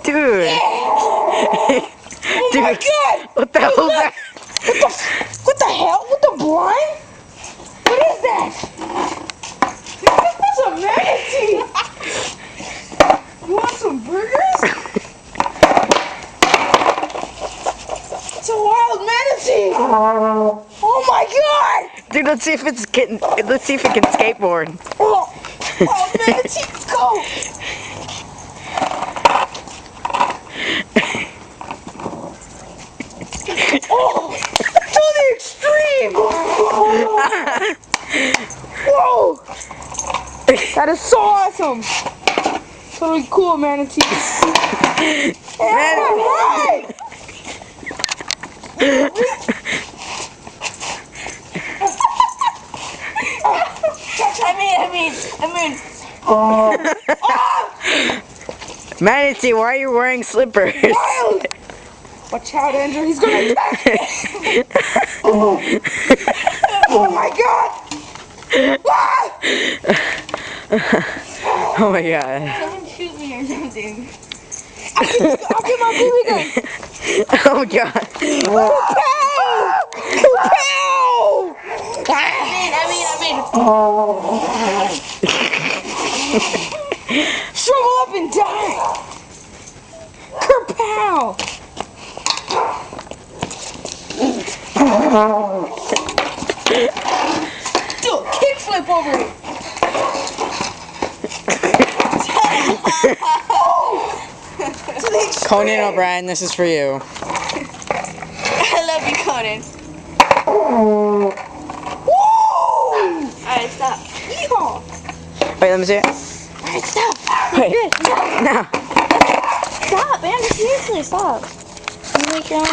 Dude. Oh Dude. my god! What the hell is that? What the hell? What the blind? What is that? That's a manatee! You want some burgers? It's a wild manatee! Oh my god! Dude, let's see if it can skateboard. Oh, manatee, let's go! Oh, to the extreme! Whoa! That is so awesome! Totally cool, manatee. Hey! I mean. Manatee, why are you wearing slippers? Wild! Watch out, Andrew, he's gonna attack me! Oh my god! Oh my god. Someone shoot me or something. I'll get my BB gun! Oh god. Shrivel up and die! Kerpow! Do a kickflip over it! Conan O'Brien, this is for you. I love you, Conan. Woo! Alright, stop. Yeehaw! Wait, let me see it. Alright, stop. Wait. No. Stop, man. Seriously, stop. You make your own.